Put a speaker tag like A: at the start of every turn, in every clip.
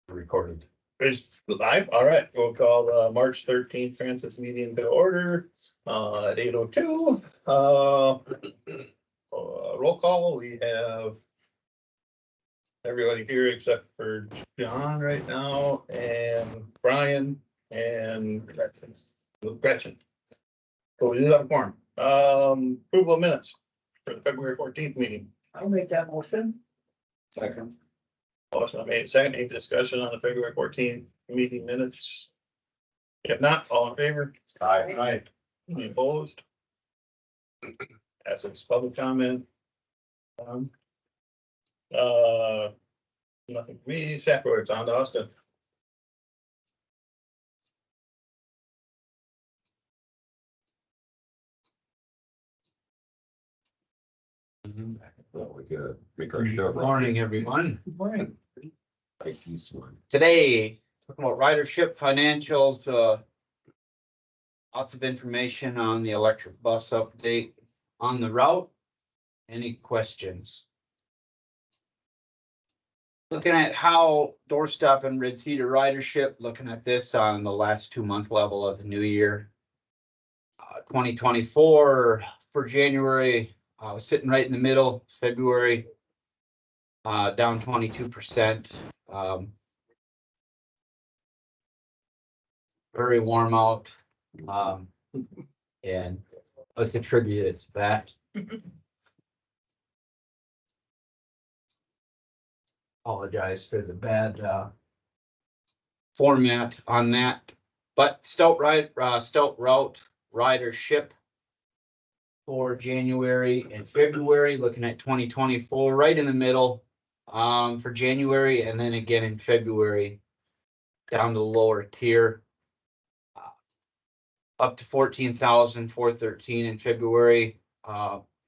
A: Recorded.
B: It's live. All right, we'll call March 13th Francis meeting to order at 8:02. Roll call. We have everybody here except for John right now, and Brian and Gretchen. So we do have a quorum. Approval of minutes for the February 14th meeting.
C: I'll make that motion.
A: Second.
B: Motion made second. Any discussion on the February 14th meeting minutes? If not, all in favor?
A: Aye.
B: Any opposed? As it's public comment. Nothing for me. Staff reports on to Austin.
A: Well, we could make our show.
D: Good morning, everyone.
C: Good morning.
A: Like this one.
D: Today, talking about ridership financials, lots of information on the electric bus update on the route. Any questions? Looking at how doorstop and Red Cedar ridership, looking at this on the last 2-month level of the new year. 2024 for January, sitting right in the middle, February, down 22%. Very warm out, and let's attribute it to that. Apologize for the bad format on that, but stout route ridership for January and February, looking at 2024, right in the middle for January, and then again in February, down to the lower tier. Up to 14,413 in February.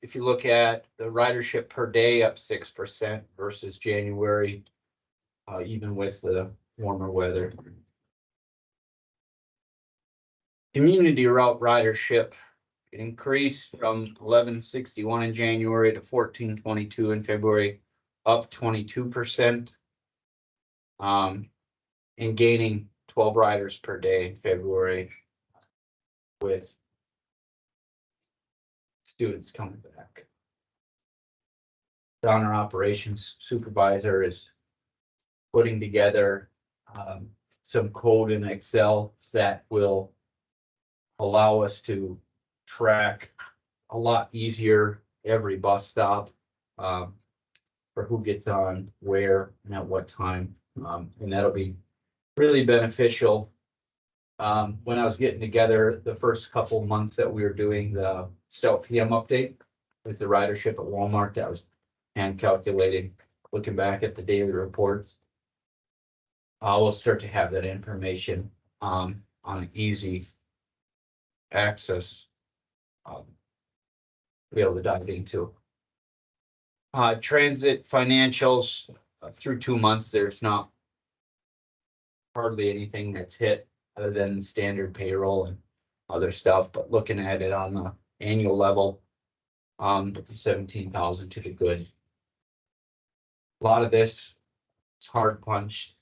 D: If you look at the ridership per day, up 6% versus January, even with the warmer weather. Community route ridership, it increased from 1161 in January to 1422 in February, up 22%. And gaining 12 riders per day in February, with students coming back. Donor operations supervisor is putting together some code in Excel that will allow us to track a lot easier every bus stop for who gets on where and at what time, and that'll be really beneficial. When I was getting together the first couple months that we were doing the Stout PM update with the ridership at Walmart, that was hand calculating, looking back at the daily reports. We'll start to have that information on an easy access, be able to dive into. Transit financials through 2 months, there's not hardly anything that's hit other than standard payroll and other stuff, but looking at it on the annual level, 17,000 to the good. A lot of this is hard punched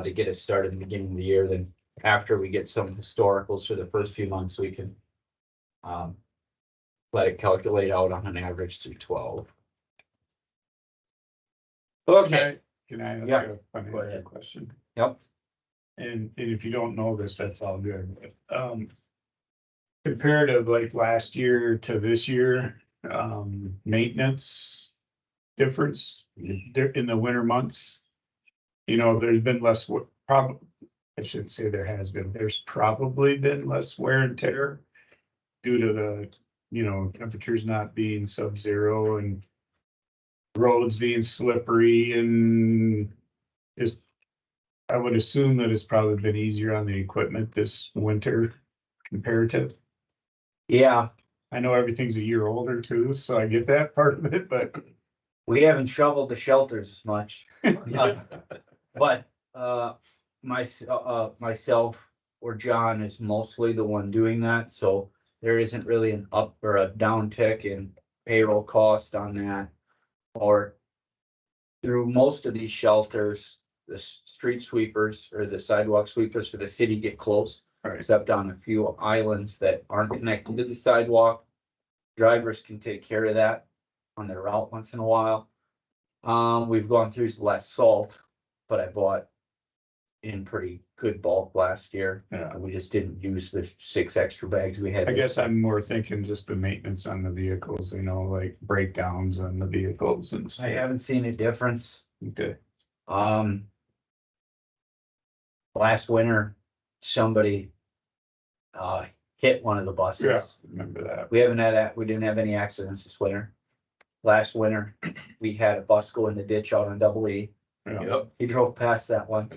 D: to get us started in the beginning of the year. Then after we get some historicals for the first few months, we can let it calculate out on an average through 12. Okay.
E: Can I ask
D: Yeah,
E: you a financial question?
D: Yep.
E: And if you don't know this, that's all good. Comparative, like last year to this year, maintenance difference in the winter months. You know, there's been less, probably, I shouldn't say there has been, there's probably been less wear and tear due to the, you know, temperatures not being sub-zero and roads being slippery, and just, I would assume that it's probably been easier on the equipment this winter comparative.
D: Yeah,
E: I know everything's a year older too, so I get that part of it, but
D: we haven't shoveled the shelters as much. But myself or John is mostly the one doing that, so there isn't really an up or a down tick in payroll cost on that, or through most of these shelters, the street sweepers or the sidewalk sweepers for the city get close.
E: Right.
D: Except on a few islands that aren't connected to the sidewalk. Drivers can take care of that on their route once in a while. We've gone through less salt, but I bought in pretty good bulk last year.
E: Yeah.
D: We just didn't use the 6 extra bags we had.
E: I guess I'm more thinking just the maintenance on the vehicles, you know, like breakdowns on the vehicles and
D: I
E: stuff.
D: haven't seen a difference.
E: Okay.
D: Last winter, somebody hit one of the
E: Yeah,
D: buses.
E: remember that.
D: We didn't have any accidents this winter. Last winter, we had a bus go in the ditch out on Double E.
E: Yeah.
A: Yep.
D: He drove past that one.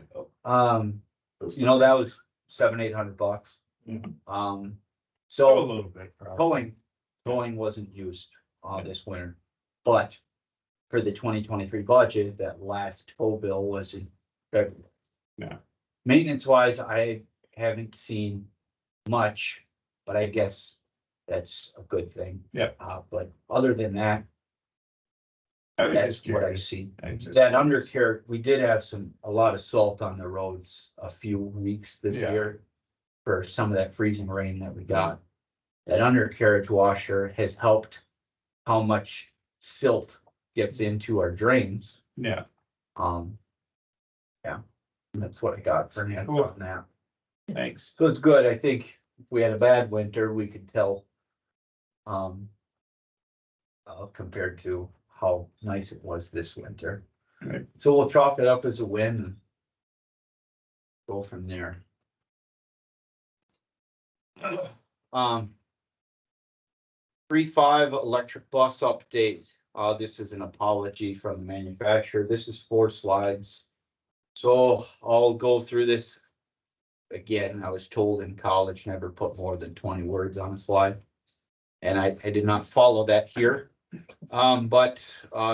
D: That was $700-800.
E: Mhm.
D: So
E: A little bit. probably.
D: towing wasn't used this winter, but for the 2023 budget, that last tow bill was in February.
E: Yeah.
D: Maintenance wise, I haven't seen much, but I guess that's a good thing.
E: Yep.
D: But other than that,
E: I was
D: that's
E: just
D: what I've
E: curious.
D: seen.
E: I just-
D: That undercarriage, we did have a lot of salt on the roads a few weeks this
E: Yeah.
D: year for some of that freezing rain that we got. That undercarriage washer has helped how much silt gets into our drains.
E: Yeah,
D: Yeah, that's what I got for now
E: Cool.
D: on that.
E: thanks.
D: So it's good. I think if we had a bad winter, we could tell compared to how nice it was this winter.
E: Right.
D: So we'll chalk it up as a win and go from there. 3.5 electric bus update. This is an apology from the manufacturer. This is 4 slides. So I'll go through this. Again, I was told in college, never put more than 20 words on a slide. And I did not follow that here. But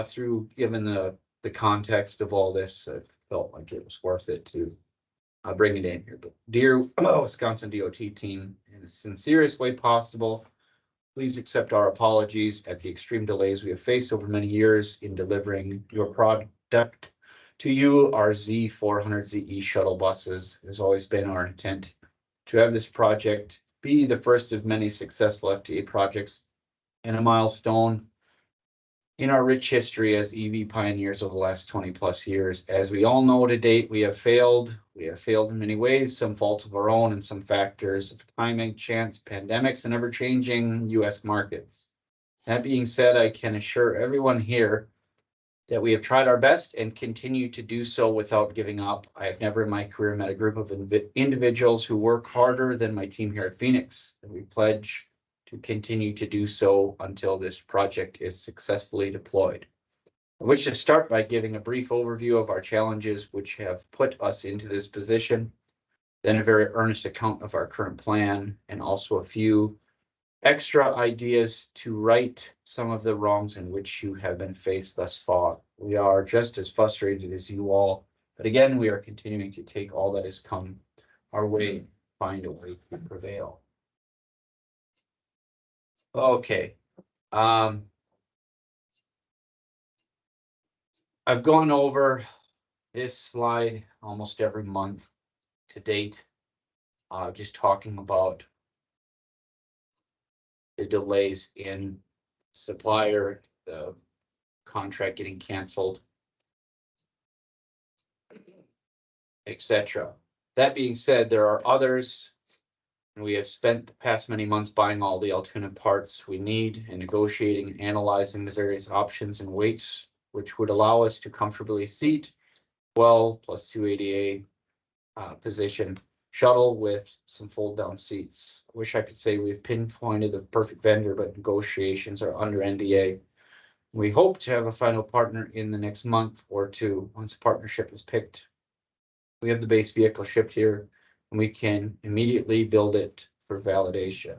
D: through given the context of all this, I felt like it was worth it to bring it in here. But dear Wisconsin DOT team, in the sincerest way possible, please accept our apologies at the extreme delays we have faced over many years in delivering your product to you. Our Z400ZE shuttle buses. It has always been our intent to have this project be the first of many successful FTA projects and a milestone in our rich history as EV pioneers over the last 20+ years. As we all know to date, we have failed. We have failed in many ways, some faults of our own and some factors of timing, chance, pandemics, and ever-changing US markets. That being said, I can assure everyone here that we have tried our best and continue to do so without giving up. I have never in my career met a group of individuals who work harder than my team here at Phoenix, and we pledge to continue to do so until this project is successfully deployed. I wish to start by giving a brief overview of our challenges which have put us into this position, then a very earnest account of our current plan, and also a few extra ideas to right some of the wrongs in which you have been faced thus far. We are just as frustrated as you all, but again, we are continuing to take all that has come our way, find a way to prevail. Okay. I've gone over this slide almost every month to date, just talking about the delays in supplier, the contract getting canceled, etc. That being said, there are others, and we have spent the past many months buying all the alternate parts we need and negotiating and analyzing the various options and weights which would allow us to comfortably seat 12 plus 2 ADA position shuttle with some fold down seats. I wish I could say we've pinpointed the perfect vendor, but negotiations are under NDA. We hope to have a final partner in the next month or two. Once a partnership is picked, we have the base vehicle shipped here and we can immediately build it for validation.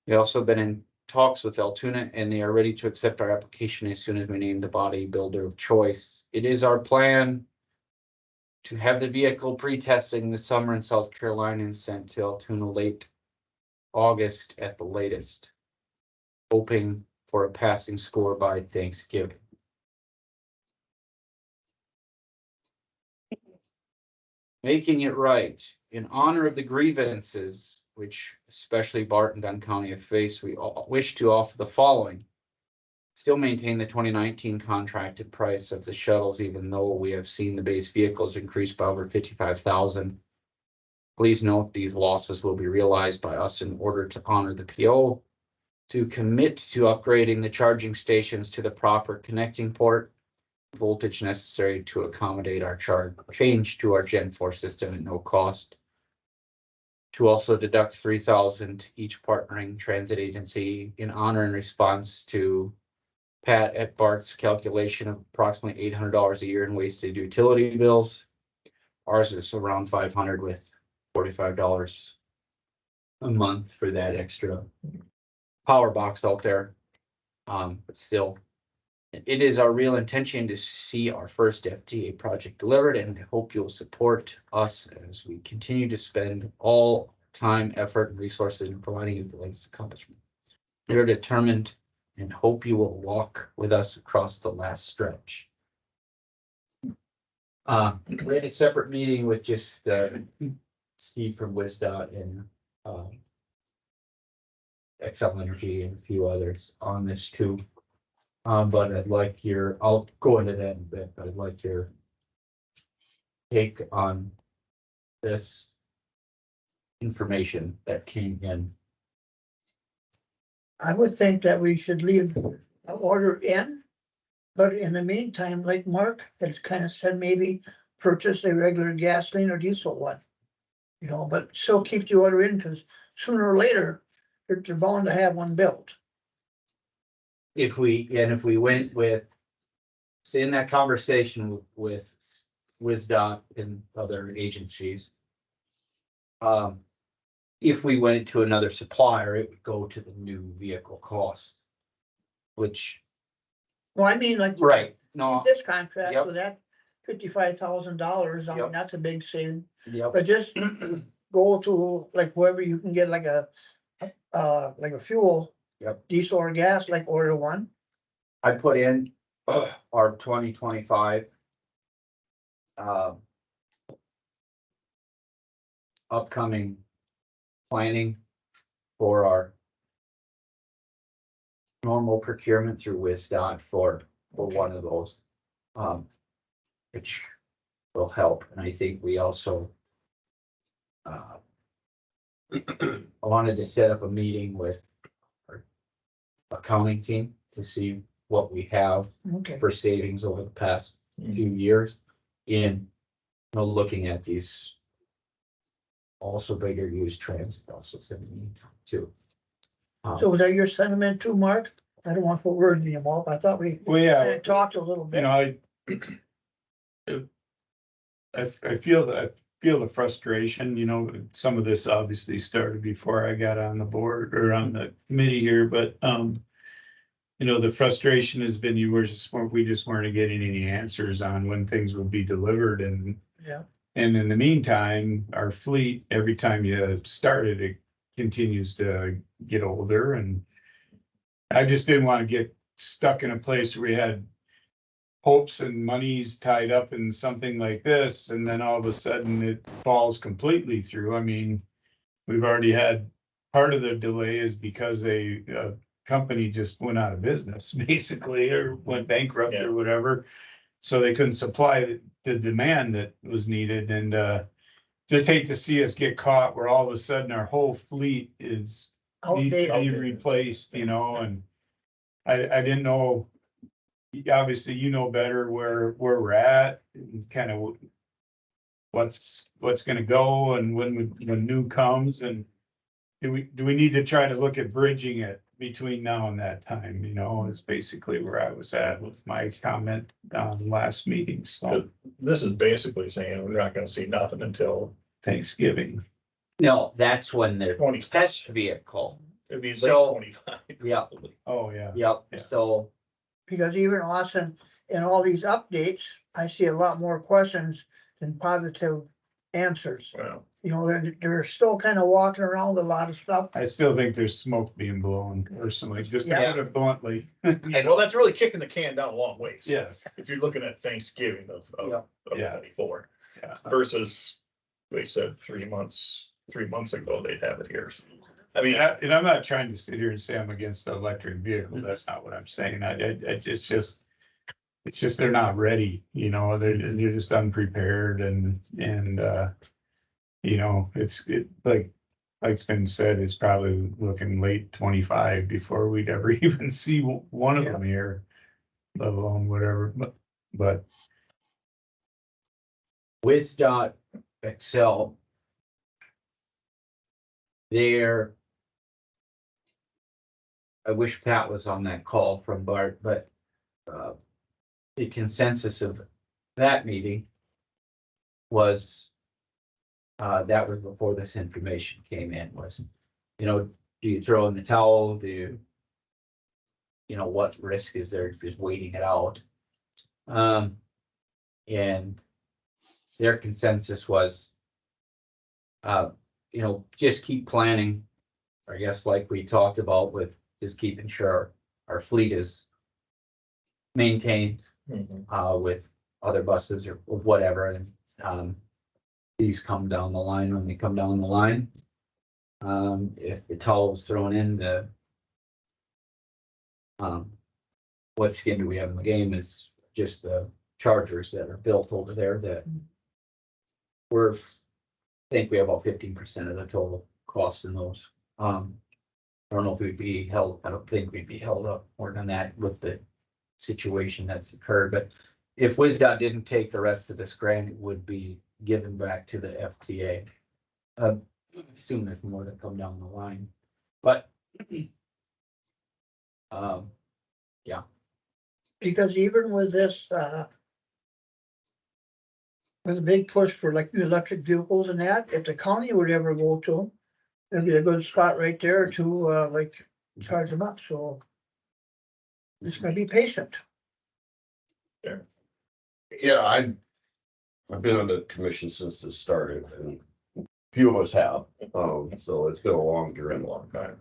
D: We've also been in talks with Altoona and they are ready to accept our application as soon as we name the body builder of choice. It is our plan to have the vehicle pre-testing this summer in South Carolina and sent to Altoona late August at the latest, hoping for a passing score by Thanksgiving. making it right. In honor of the grievances which especially Bart and Dunn County have faced, we all wish to offer the following. Still maintain the 2019 contracted price of the shuttles, even though we have seen the base vehicles increase by over 55,000. Please note these losses will be realized by us in order to honor the PO, to commit to upgrading the charging stations to the proper connecting port, voltage necessary to accommodate our change to our Gen 4 system at no cost. To also deduct 3,000 each partnering transit agency in honor and response to Pat at Bart's calculation of approximately $800 a year in wasted utility bills. Ours is around 500 with $45 a month for that extra power box out there. But still, it is our real intention to see our first FDA project delivered, and I hope you'll support us as we continue to spend all time, effort, and resources in providing you the latest accomplishment. We're determined and hope you will walk with us across the last stretch. We had a separate meeting with just Steve from WISDOT and Excel Energy and a few others on this too. But I'll go into that in a bit, but I'd like your take on this information that came in.
C: I would think that we should leave an order in, but in the meantime, like Mark has kind of said, maybe purchase a regular gasoline or diesel one. You know, but still keep the order in, because sooner or later, they're bound to have one built.
D: If we went with, say in that conversation with WISDOT and other agencies, if we went to another supplier, it would go to the new vehicle cost, which.
C: Well, I mean, like.
D: Right, no.
C: Keep this contract
D: Yep.
C: with that $55,000, I mean,
D: Yep.
C: that's a big saving,
D: Yep.
C: but just go to like wherever you can get like a fuel.
D: Yep.
C: Diesel or gas, like order one.
D: I put in our 2025 upcoming planning for our normal procurement through WISDOT for one of those, which will help. And I think we also I wanted to set up a meeting with our accounting team to see what we have
C: Okay.
D: for savings over the past few years in looking at these also bigger used transit buses in the meantime too.
C: So was that your sentiment too, Mark? I don't want to put words in your mouth. I thought we
E: Well, yeah,
C: kinda talked a little
E: you
C: bit.
E: know, I feel the frustration, you know, some of this obviously started before I got on the board or on the committee here, but, you know, the frustration has been we just weren't getting any answers on when things would be delivered, and
C: Yeah.
E: and in the meantime, our fleet, every time you start it, it continues to get older, and I just didn't want to get stuck in a place where we had hopes and monies tied up in something like this, and then all of a sudden it falls completely through. I mean, we've already had, part of the delay is because a company just went out of business, basically, or went bankrupt or whatever. So they couldn't supply the demand that was needed, and just hate to see us get caught where all of a sudden our whole fleet needs to be
C: Outdated.
E: replaced, you know, and I didn't know. Obviously, you know better where we're at and kind of what's gonna go and when new comes, and do we need to try to look at bridging it between now and that time, you know, is basically where I was at with my comment on the last meeting. So
B: This is basically saying we're not gonna see nothing until
E: Thanksgiving.
D: No, that's when the
B: 20.
D: test vehicle.
B: It'd be late
D: So-
B: 25.
D: Yep,
E: Oh, yeah.
D: yep.
E: Yeah.
D: So
C: Because even Austin, in all these updates, I see a lot more questions than positive answers.
B: Well,
C: You know, they're still kind of walking around a lot of stuff.
E: I still think there's smoke being blown personally, just to
C: Yeah.
E: put it bluntly.
B: well, that's really kicking the can down a long ways.
E: Yes.
B: If you're looking at Thanksgiving of
D: Yeah.
E: Yeah.
B: 24
E: Yeah.
B: versus they said 3 months ago they'd have it here. So, I mean,
E: And I'm not trying to sit here and say I'm against the electric vehicles. That's not what I'm saying. It's just they're not ready, you know, they're just unprepared and, you know, like it's been said, it's probably looking late 25 before we'd ever even see one of them here, let alone whatever, but
D: WisDOT Excel. There. I wish Pat was on that call from Bart, but the consensus of that meeting was that was before this information came in, was, you know, do you throw in the towel? Do you know, what risk is there just waiting it out? And their consensus was, you know, just keep planning. I guess like we talked about with just keeping sure our fleet is maintained with other buses or whatever, and these come down the line when they come down the line. If the towel is thrown in, the what skin do we have in the game is just the chargers that are built over there that I think we have about 15% of the total cost in those. I don't know if we'd be held, I don't think we'd be held up more than that with the situation that's occurred, but if WisDOT didn't take the rest of this grant, it would be given back to the FTA. Assume there's more that come down the line, but
C: Because even with this, with a big push for like new electric vehicles and that, if the county would ever go to them, it'd be a good spot right there to, like, charge them up, so. Just gonna be patient.
A: Yeah, I've been on the commission since this started, and few of us have, so it's been a long time.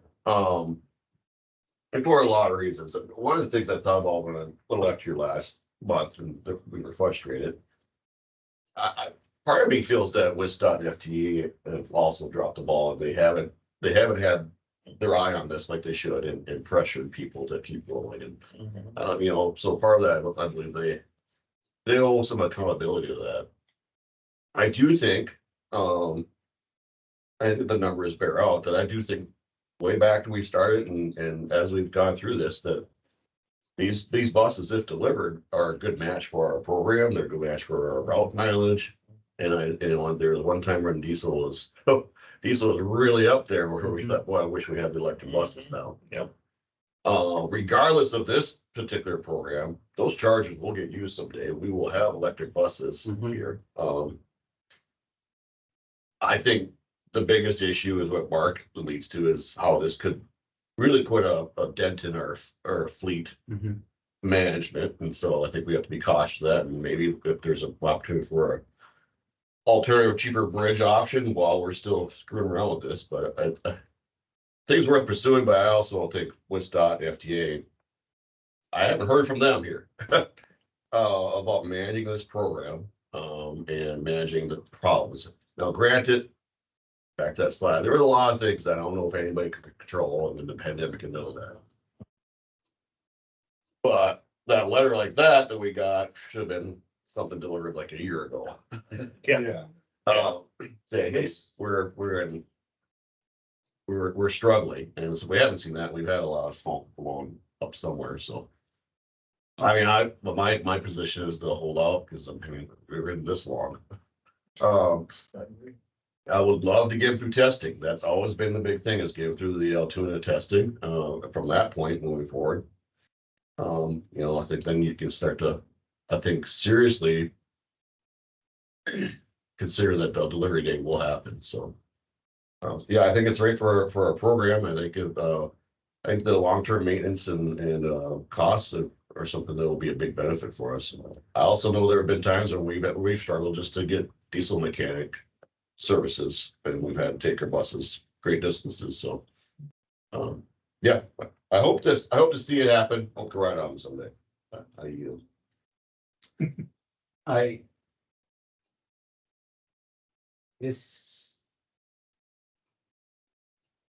A: And for a lot of reasons, one of the things I thought about when I left here last month and we were frustrated. Part of me feels that WisDOT and FTE have also dropped the ball, and they haven't had their eye on this like they should, and pressured people to keep rolling. And you know, so part of that, I believe they owe some accountability to that. I do think, I think the numbers bear out that I do think way back when we started and as we've gone through this, that these buses, if delivered, are a good match for our program. They're a good match for our route mileage. And there was one time when diesel was really up there where we thought, boy, I wish we had the electric buses now.
B: Yep.
A: Regardless of this particular program, those chargers will get used someday. We will have electric buses here. I think the biggest issue is what Mark leads to, is how this could really put a dent in our fleet management. And so I think we have to be cautious of that. And maybe if there's an opportunity for an alternative, cheaper bridge option while we're still screwing around with this, but things worth pursuing. But I also think WisDOT, FTA, I haven't heard from them here about managing this program and managing the problems. Now, granted, back to that slide, there were a lot of things that I don't know if anybody could control, and the pandemic can know that. But that letter like that we got should have been something delivered like a year ago.
B: Yeah.
A: Saying, hey, we're struggling, and so we haven't seen that. We've had a lot of smoke blown up somewhere. So, I mean, my position is to hold out, because I mean, we've been this long. I would love to get them through testing. That's always been the big thing, is get them through the Altoona testing. From that point moving forward, you know, I think then you can start to, I think, seriously consider that the delivery date will happen. So, yeah, I think it's right for our program. I think the long-term maintenance and costs are something that will be a big benefit for us. I also know there have been times when we've struggled just to get diesel mechanic services, and we've had to take our buses great distances. So, yeah, I hope to see it happen. Hope to ride on someday. I yield.
D: this.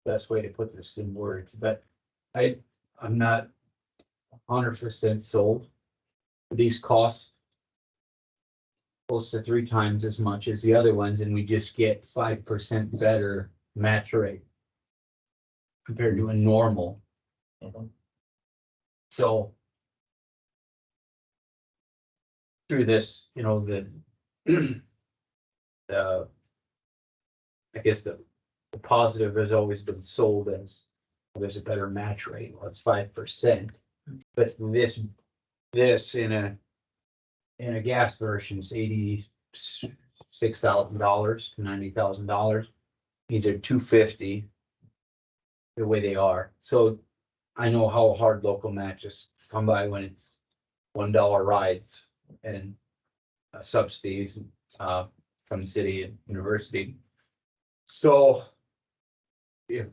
D: Best way to put this in words, but I'm not 100% sold. These costs close to 3 times as much as the other ones, and we just get 5% better match rate compared to a normal.
B: Mhm.
D: So through this, you know, the I guess the positive has always been sold as there's a better match rate. Well, it's 5%, but this in a gas version is $86,000 to $90,000. These are $250 the way they are. So I know how hard local matches come by when it's $1 rides and subsidies from the city and university. So if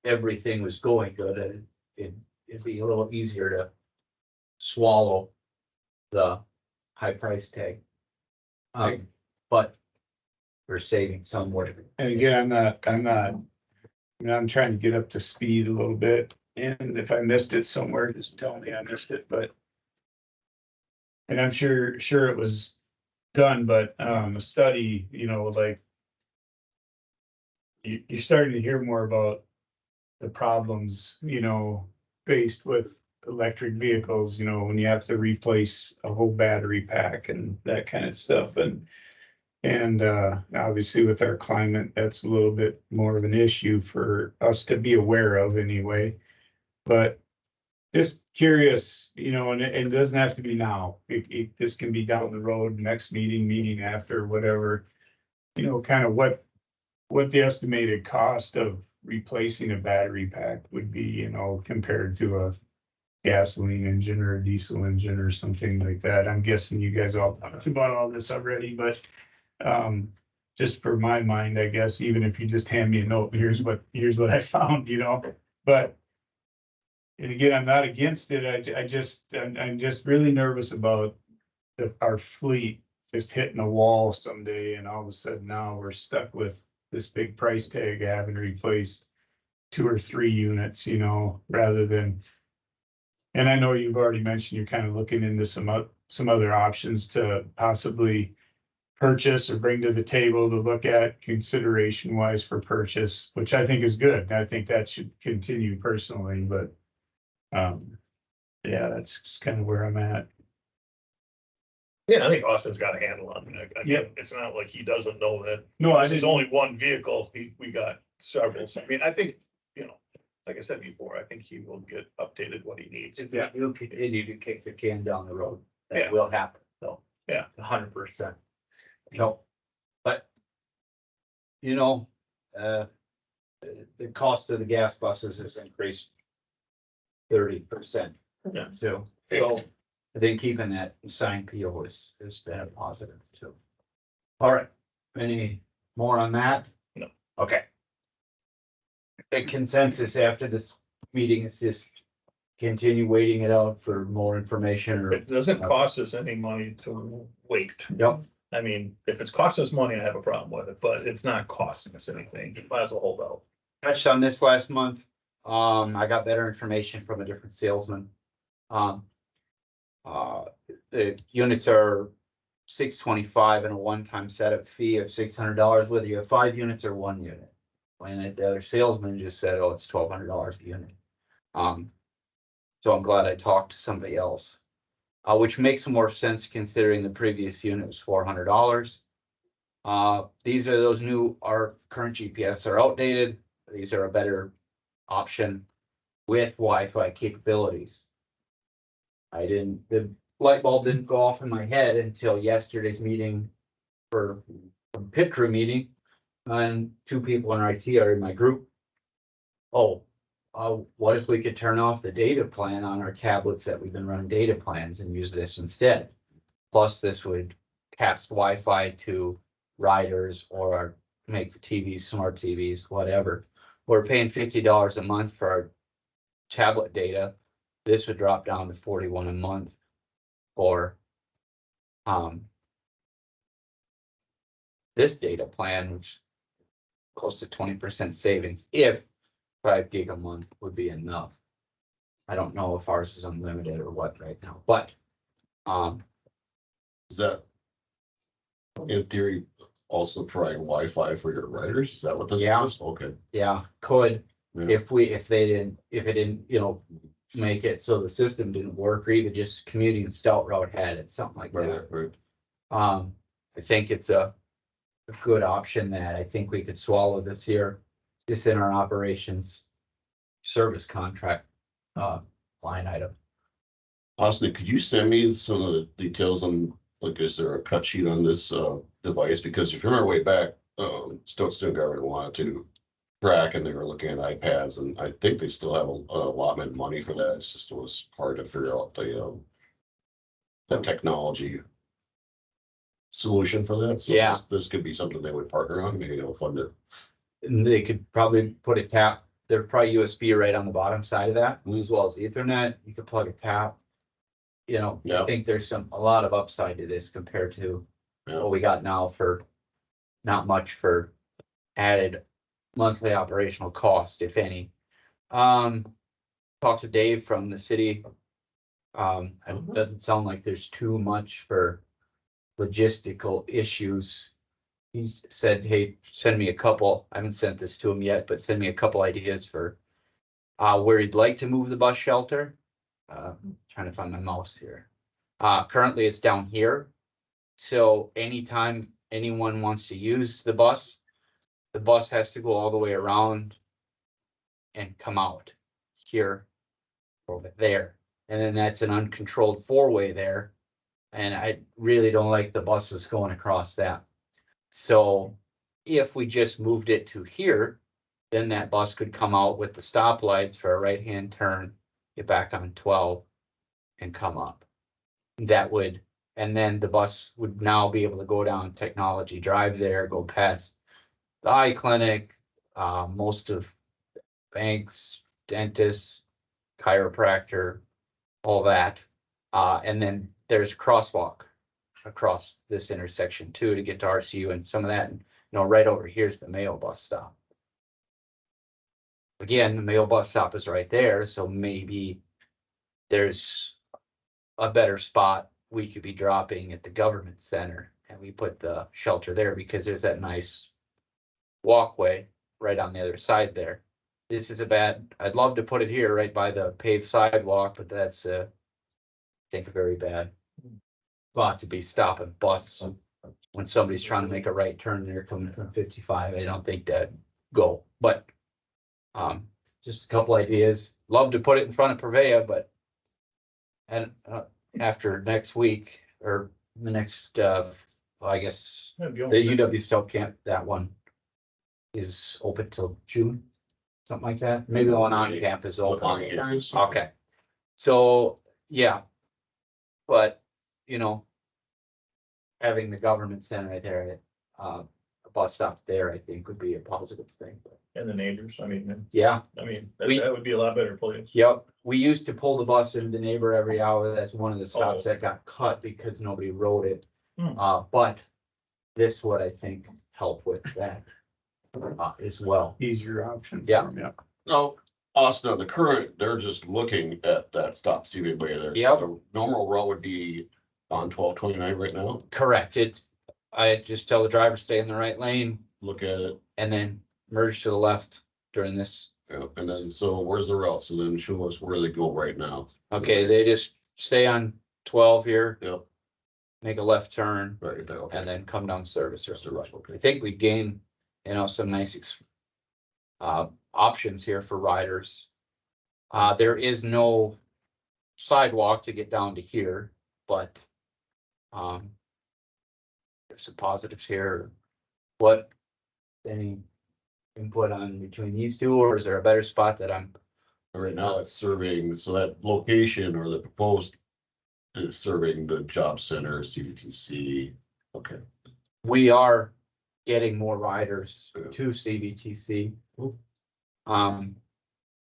D: everything was going good, it'd be a little easier to swallow the high price tag. But we're saving somewhere.
E: And again, I'm trying to get up to speed a little bit, and if I missed it somewhere, just tell me I missed it, but. And I'm sure it was done, but, a study, you know, like. You're starting to hear more about the problems, you know, faced with electric vehicles, you know, when you have to replace a whole battery pack and that kind of stuff, and obviously with our climate, that's a little bit more of an issue for us to be aware of anyway. But just curious, you know, and it doesn't have to be now. This can be down the road, next meeting after, whatever. You know, kind of what the estimated cost of replacing a battery pack would be, you know, compared to a gasoline engine or a diesel engine or something like that. I'm guessing you guys all talked about all this already, but just for my mind, I guess, even if you just hand me a note, here's what I found, you know, but and again, I'm not against it. I'm just really nervous about our fleet just hitting a wall someday, and all of a sudden now we're stuck with this big price tag having to replace 2 or 3 units, you know, rather than. And I know you've already mentioned you're kind of looking into some other options to possibly purchase or bring to the table to look at consideration wise for purchase, which I think is good. I think that should continue personally, but yeah, that's just kind of where I'm at.
B: Yeah, I think Austin's got a handle on it.
E: Yeah.
B: Again, it's not like he doesn't know that.
E: No,
B: This is only one vehicle. We got several. So, I mean, I think, you know, like I said before, I think he will get updated what he needs.
D: If you'll continue to kick the can down the road,
B: Yeah.
D: that will happen, so.
B: Yeah.
D: 100%. So, but, you know, the cost of the gas buses has increased 30%.
B: Yeah.
D: So I think keeping that signed PO has been a positive too. All right, any more on that?
B: No.
D: Okay. The consensus after this meeting is just continue waiting it out for more information or.
B: It doesn't cost us any money to wait.
D: Yep.
B: I mean, if it's costing us money, I have a problem with it, but it's not costing us anything. Might as well hold out.
D: Touched on this last month. I got better information from a different salesman. The units are $625 and a one-time setup fee of $600, whether you have 5 units or 1 unit. And the other salesman just said, oh, it's $1,200 a unit. So I'm glad I talked to somebody else, which makes more sense considering the previous unit was $400. These are those new, our current GPS are outdated. These are a better option with Wi-Fi capabilities. The light bulb didn't go off in my head until yesterday's meeting for pit crew meeting. And 2 people in our IT are in my group. What if we could turn off the data plan on our tablets that we've been running data plans and use this instead? Plus this would cast Wi-Fi to riders or make the TVs, smart TVs, whatever. We're paying $50 a month for our tablet data. This would drop down to $41 a month for this data plan, which close to 20% savings, if 5 gig a month would be enough. I don't know if ours is unlimited or what right now, but
A: Is that in theory also providing Wi-Fi for your riders? Is that what this
D: Yeah.
A: is? Okay.
D: yeah, could,
A: Yeah.
D: if it didn't, make it so the system didn't work, or even just commuting Stout Route had it, something like that.
A: Right.
D: I think it's a good option that I think we could swallow this year, just in our operations service contract, line item.
A: Austin, could you send me some of the details on, like, is there a cut sheet on this device? Because if you remember way back, Stoke Student Government wanted to track and they were looking at iPads, and I think they still have a allotment of money for that. It's just, it was hard to figure out the technology solution for that. So
D: Yeah.
A: this could be something they would partner on, maybe they'll fund it.
D: And they could probably put a tap, they're probably USB right on the bottom side of that, as well as Ethernet. You could plug a tap. I
A: Yeah.
D: think there's a lot of upside to this compared to
A: Yeah.
D: what we got now for not much for added monthly operational cost, if any. Talked to Dave from the city. It doesn't sound like there's too much for logistical issues. He said, hey, send me a couple. I haven't sent this to him yet, but send me a couple ideas for where he'd like to move the bus shelter. Trying to find my mouse here. Currently it's down here. So anytime anyone wants to use the bus has to go all the way around and come out here over there. And then that's an uncontrolled 4-way there. And I really don't like the buses going across that. So if we just moved it to here, then that bus could come out with the stoplights for a right-hand turn, get back on 12 and come up. That would, and then the bus would now be able to go down Technology Drive there, go past the eye clinic, most of banks, dentists, chiropractor, all that. And then there's crosswalk across this intersection too to get to RCU and some of that. And, right over here's the Mayo bus stop. Again, the Mayo bus stop is right there, so maybe there's a better spot we could be dropping at the government center, and we put the shelter there because there's that nice walkway right on the other side there. This is I'd love to put it here right by the paved sidewalk, but that's I think a very bad spot to be stopping bus when somebody's trying to make a right turn there coming from 55. I don't think that'd go, but just a couple ideas. Love to put it in front of Purveya, but after next week or the next, I guess the UW Stout Camp, that one is open till June, something like that. Maybe the one on campus is open. Okay. So, yeah. But, having the government center right there, a bus stop there, I think would be a positive thing.
B: And the neighbors,
D: Yeah.
B: that would be a lot better place.
D: Yep. We used to pull the bus into the neighbor every hour. That's one of the stops that got cut because nobody rode it. But this would, I think, help with that as well.
E: Easier option.
D: Yeah.
E: for 'em, yeah.
A: No, Austin, on the current, they're just looking at that stop, see if anybody there.
D: Yep.
A: The normal route would be on 1229 right now.
D: Correct. I just tell the driver, stay in the right lane
A: Look at it.
D: and then merge to the left during this.
A: Yeah, and then, so where's the route? So then show us where they go right now.
D: Okay, they just stay on 12 here,
A: Yep,
D: make a left turn,
A: right there, okay.
D: and then come down service.
A: Just the right, okay.
D: I think we gain, some nice options here for riders. There is no sidewalk to get down to here, but there's some positives here. What, any input on between these two, or is there a better spot that I'm?
A: Right now it's serving, so that location or the proposed is serving the job center, CBTC. Okay.
D: We are getting more riders
A: Yeah.
D: to CBTC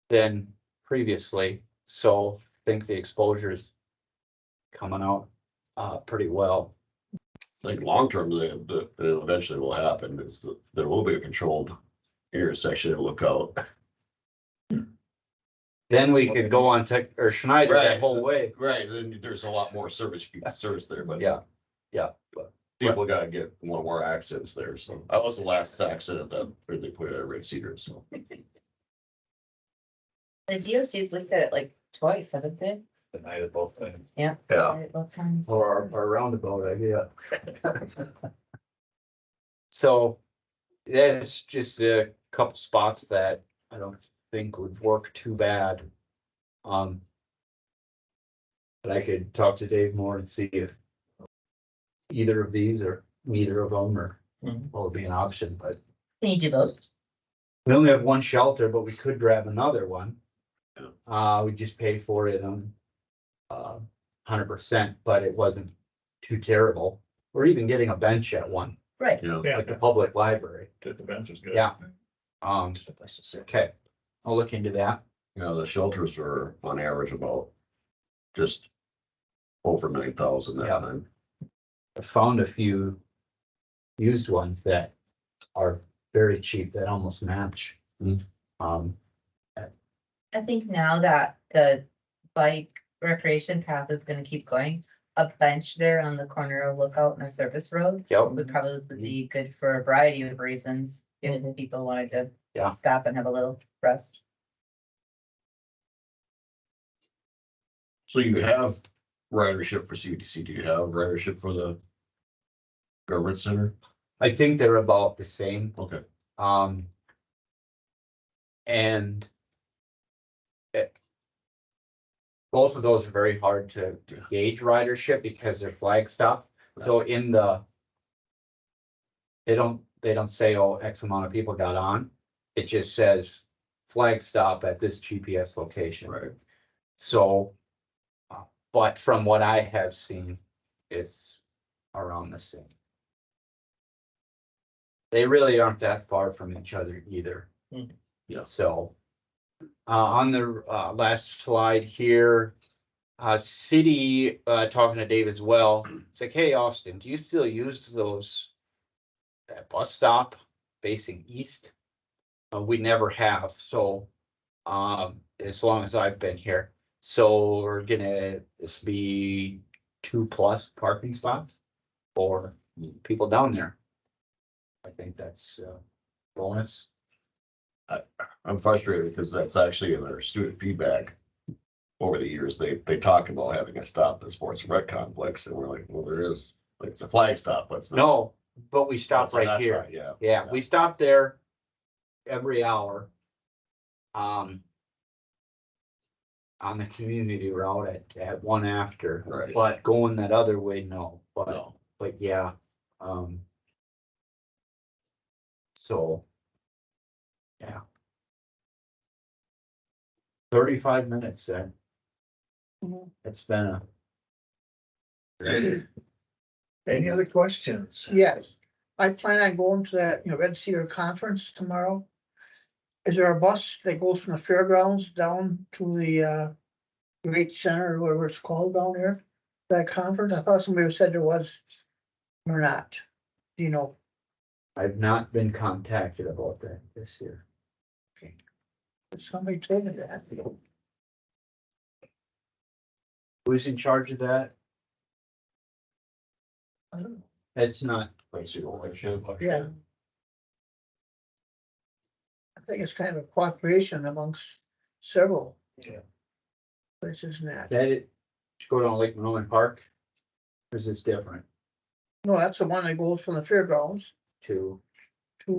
D: than previously, so I think the exposure is coming out pretty well.
A: Like long-term, the eventually will happen is that there will be a controlled intersection and lookout.
D: Then we could go on Tech or Schneider that whole way.
A: Right, then there's a lot more service there, but.
D: Yeah.
A: People gotta get one more accents there, so that was the last accident that really put it at Red Cedar, so.
F: The DOT's looked at it like twice, haven't they?
D: The night of both things.
A: Yeah,
F: Both times.
D: Or roundabout idea. So that's just a couple spots that I don't think would work too bad. But I could talk to Dave more and see if either of these or neither of them or what would be an option, but
F: Can you do both?
D: we only have one shelter, but we could grab another one. We just paid for it 100%, but it wasn't too terrible. Or even getting a bench at one,
F: Right.
A: you know,
B: Yeah.
D: like the public library.
B: The bench is good.
D: Yeah.
B: It's a place to sit.
D: Okay, I'll look into that.
A: the shelters were on average about just over 9,000 that
D: Yeah.
A: time.
D: I found a few used ones that are very cheap that almost match.
A: Mm.
F: I think now that the bike recreation path is gonna keep going, a bench there on the corner of Lookout and the Service Road
D: Yep.
F: would probably be good for a variety of reasons, if people wanted to
D: Yeah.
F: stop and have a little rest.
A: So you have ridership for CDC, do you have ridership for the government center?
D: I think they're about the same.
A: Okay,
D: And both of those are very hard to gauge ridership because they're flag stop. So in the, they don't say, oh, X amount of people got on. It just says flag stop at this GPS location.
A: right.
D: So, but from what I have seen, it's around the same. They really aren't that far from each other either.
A: Yeah.
D: So, on the last slide here, city, talking to Dave as well. It's like, hey, Austin, do you still use that bus stop facing east? We never have, so, as long as I've been here. So we're gonna, this be 2+ parking spots for people down there. I think that's a bonus.
A: I'm frustrated because that's actually in their student feedback. Over the years, they talk about having a stop at the sports and rec complex, and we're like, well, there is, like, it's a flag stop, but it's not.
D: No, but we stop
A: That's
D: right here.
A: right, yeah.
D: Yeah, we stop there every hour. On the community route at one after,
A: Right.
D: but going that other way, no,
A: No.
D: but yeah, so. Yeah. 35 minutes then.
C: Mhm.
D: It's been a,
B: Any other questions?
C: Yes, I plan on going to that, Red Cedar Conference tomorrow. Is there a bus that goes from the fairgrounds down to the Great Center, or whatever it's called down there? That conference, I thought somebody said there was, or not, do you know?
D: I've not been contacted about that this year.
C: Somebody told me that.
D: Who's in charge of that?
C: I don't know.
D: It's not,
C: Yeah. I think it's kind of a cooperation amongst several.
B: Yeah.
C: Places in that.
D: that it, go down Lake Monona Park? Or is this different
C: No, that's the one that goes from the fairgrounds
D: to,
C: to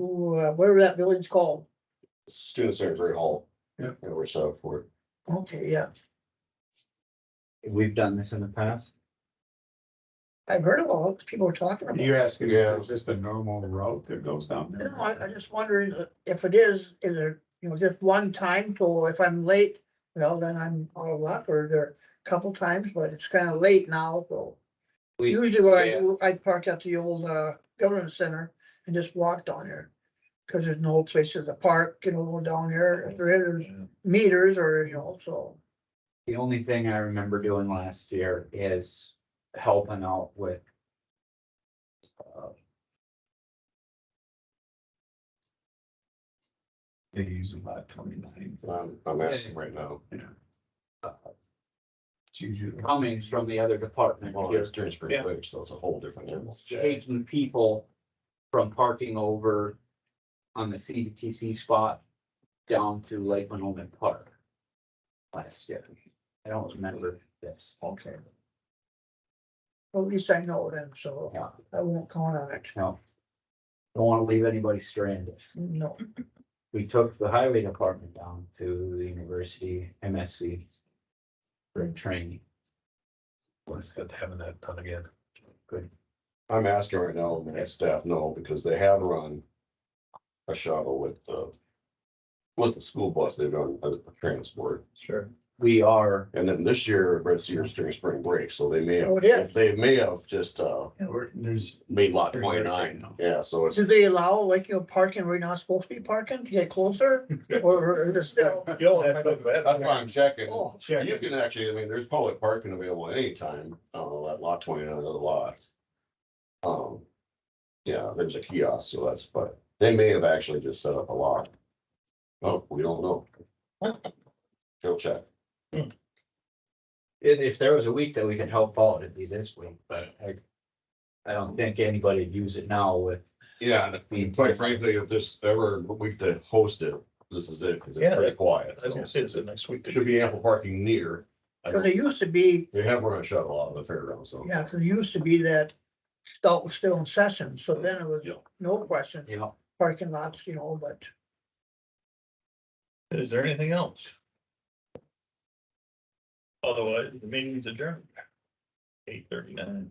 C: whatever that building's called.
A: Student Secretary Hall.
B: Yeah.
A: And we're set up for it.
C: Okay, yeah.
D: we've done this in the past?
C: I've heard of all, people were talking about it.
E: You asking,
A: Yeah.
E: is this the normal route that goes down there?
C: No, I just wondering if it is there, just one time, so if I'm late, well, then I'm out of luck, or there a couple times, but it's kind of late now, so.
D: We,
C: Usually what I
D: yeah.
C: do, I park at the old government center and just walk down there. Cause there's no places to park, go down there, if there's meters or, so.
D: the only thing I remember doing last year is helping out with
E: They use about 29.
A: I'm asking right now.
E: It's usually.
D: Cummings from the other department
A: Well,
D: here,
A: it's during spring break, so it's a whole different animal.
D: taking people from parking over on the CDTC spot down to Lake Winona Park last year. I don't remember this.
C: Okay. Well, at least I know then, so
D: Yeah,
C: I won't count on it.
D: no. Don't want to leave anybody stranded.
C: No,
D: We took the highway department down to the university MSC for training.
B: Let's get having that done again.
D: Good.
A: I'm asking right now, my staff know, because they have run a shuttle with the school bus, they've done a transport.
B: Sure.
D: We are,
A: And then this year, this year's during spring break, so they may
C: Oh,
A: have,
C: it is?
A: they may have just,
E: There's.
A: made lot
E: Spring break
A: 29,
E: right now.
A: yeah, so it's.
C: do they allow like, parking where you're not supposed to be parking to get closer? Or is it still?
B: You don't have to.
A: That's why I'm checking.
C: Oh,
A: You can actually, I mean, there's public parking available anytime, at lot 29 of the lots. Yeah, there's a kiosk, so that's, but they may have actually just set up a lot. Oh, we don't know. Go check.
D: if there was a week that we could help out, it'd be this week, but I don't think anybody would use it now with
A: Yeah, and quite frankly, if this ever a week to host it, this is it, because
B: Yeah,
A: it's pretty quiet.
B: I was
A: So
B: gonna say, is it next week?
A: there should be ample parking near. I
C: Cause
A: don't-
C: it used to be,
A: They have run a shuttle out of the fairground, so.
C: yeah, cause it used to be that Stout was still in session, so then it was
A: Yeah.
C: no question,
D: you know,
C: parking lots, but.
B: Is there anything else? Otherwise, the meeting's adjourned. 8:39.